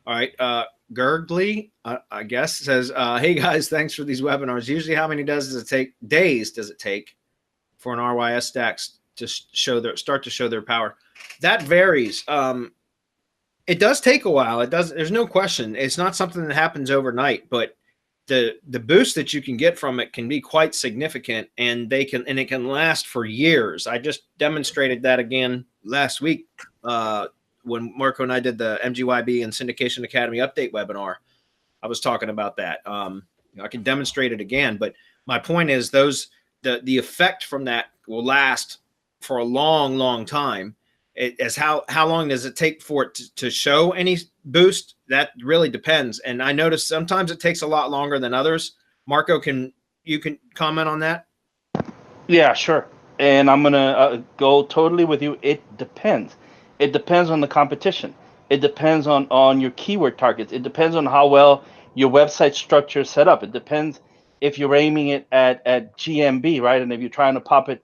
All right. Gurgly, I guess, says, hey guys, thanks for these webinars. Usually how many days does it take for an RYS stacks to start to show their power? That varies. It does take a while. It does. There's no question. It's not something that happens overnight, but the boost that you can get from it can be quite significant, and it can last for years. I just demonstrated that again last week when Marco and I did the MGYB and Syndication Academy update webinar. I was talking about that. I can demonstrate it again, but my point is the effect from that will last for a long, long time. How long does it take for it to show any boost? That really depends. And I notice sometimes it takes a lot longer than others. Marco, you can comment on that? Yeah, sure. And I'm going to go totally with you. It depends. It depends on the competition. It depends on your keyword targets. It depends on how well your website structure is set up. It depends if you're aiming it at GMB, right? And if you're trying to pop it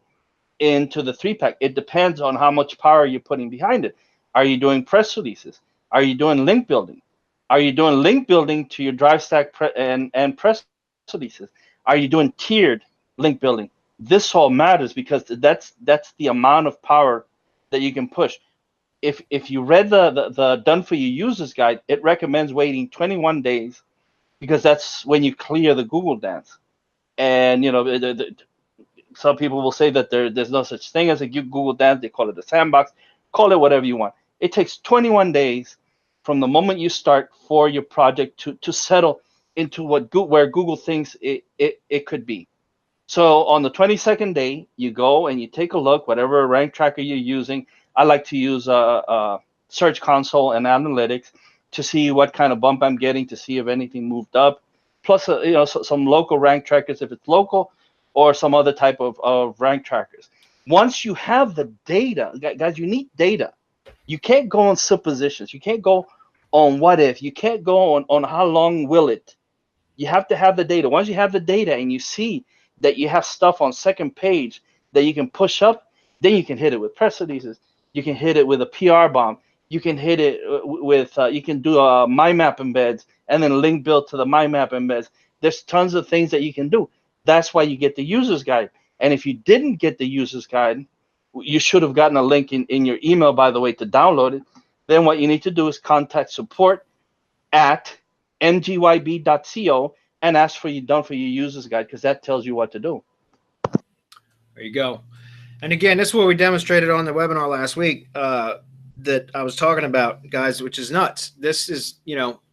into the 3-pack, it depends on how much power you're putting behind it. Are you doing press releases? Are you doing link building? Are you doing link building to your drive stack and press releases? Are you doing tiered link building? This all matters because that's the amount of power that you can push. If you read the done for you users guide, it recommends waiting 21 days because that's when you clear the Google dance. And some people will say that there's no such thing as a Google dance. They call it a sandbox. Call it whatever you want. It takes 21 days from the moment you start for your project to settle into where Google thinks it could be. So on the 22nd day, you go and you take a look, whatever rank tracker you're using. I like to use Search Console and Analytics to see what kind of bump I'm getting, to see if anything moved up. Plus, some local rank trackers if it's local, or some other type of rank trackers. Once you have the data, guys, you need data. You can't go on suppositions. You can't go on what if. You can't go on how long will it. You have to have the data. Once you have the data and you see that you have stuff on second page that you can push up, then you can hit it with press releases. You can hit it with a PR bomb. You can hit it with, you can do a My Map embeds and then link build to the My Map embeds. There's tons of things that you can do. That's why you get the user's guide. And if you didn't get the user's guide, you should have gotten a link in your email, by the way, to download it. Then what you need to do is contact support at mgyb.co and ask for your user's guide, because that tells you what to do. There you go. And again, this is what we demonstrated on the webinar last week that I was talking about, guys, which is nuts. This is,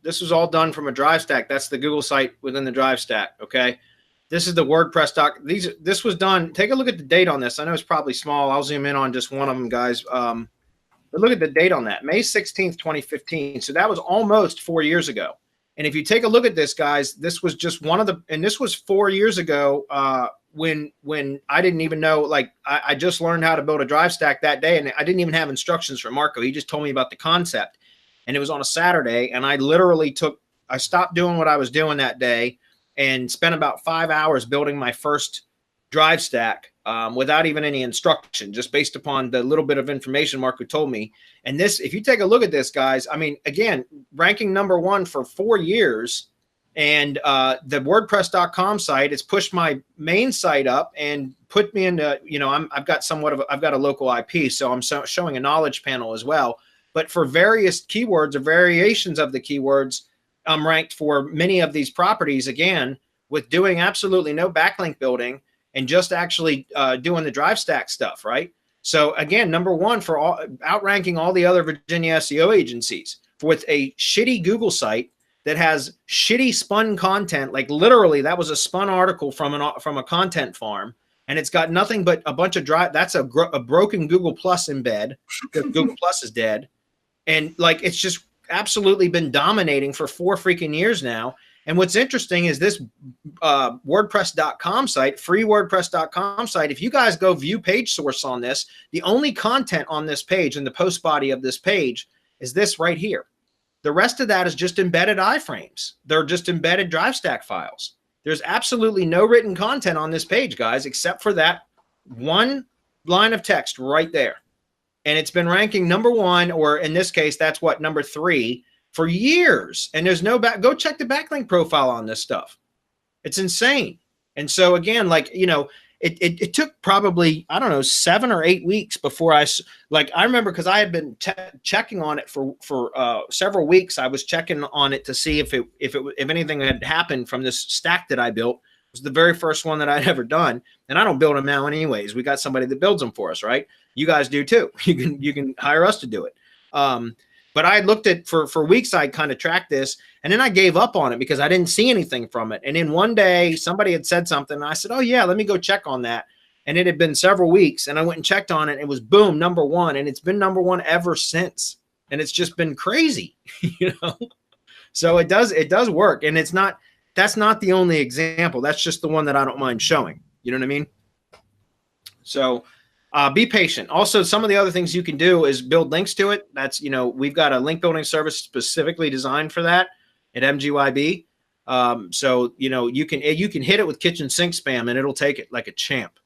this was all done from a drive stack. That's the Google site within the drive stack. Okay. This is the WordPress doc. This was done. Take a look at the date on this. I know it's probably small. I'll zoom in on just one of them, guys. But look at the date on that, May 16th, 2015. So that was almost 4 years ago. And if you take a look at this, guys, this was just one of the, and this was 4 years ago when I didn't even know, like I just learned how to build a drive stack that day. And I didn't even have instructions from Marco. He just told me about the concept. And it was on a Saturday. And I literally I stopped doing what I was doing that day and spent about 5 hours building my first drive stack without even any instruction, just based upon the little bit of information Marco told me. And this, if you take a look at this, guys, I mean, again, ranking #1 for 4 years, and the WordPress.com site, it's pushed my main site up and put me into, I've got a local IP, so I'm showing a knowledge panel as well. But for various keywords or variations of the keywords, I'm ranked for many of these properties, again, with doing absolutely no backlink building and just actually doing the drive stack stuff, right? So again, #1 for outranking all the other Virginia SEO agencies with a shitty Google site that has shitty spun content. Like literally, that was a spun article from a content farm, and it's got nothing but a bunch of that's a broken Google Plus embed because Google Plus is dead, and like it's just absolutely been dominating for 4 freaking years now. And what's interesting is this WordPress.com site, free WordPress.com site. If you guys go view page source on this, the only content on this page and the post body of this page is this right here. The rest of that is just embedded iframes. They're just embedded drive stack files. There's absolutely no written content on this page, guys, except for that one line of text right there. And it's been ranking #1, or in this case, that's what, #3 for years, and there's no back. Go check the backlink profile on this stuff. It's insane. And so again, like, you know, it took probably, I don't know, 7 or 8 weeks before I remember, because I had been checking on it for several weeks. I was checking on it to see if anything had happened from this stack that I built. It was the very first one that I'd ever done, and I don't build them now anyways. We got somebody that builds them for us, right? You guys do too. You can hire us to do it. But I looked at for weeks. I kind of tracked this, and then I gave up on it because I didn't see anything from it. And then one day somebody had said something, and I said, "Oh yeah, let me go check on that." And it had been several weeks, and I went and checked on it. It was boom, #1, and it's been #1 ever since. And it's just been crazy, you know. So it does work, and that's not the only example. That's just the one that I don't mind showing. You know what I mean? So be patient. Also, some of the other things you can do is build links to it. That's, you know, we've got a link building service specifically designed for that at MGYB. So, you know, you can hit it with kitchen sink spam, and it'll take it like a champ.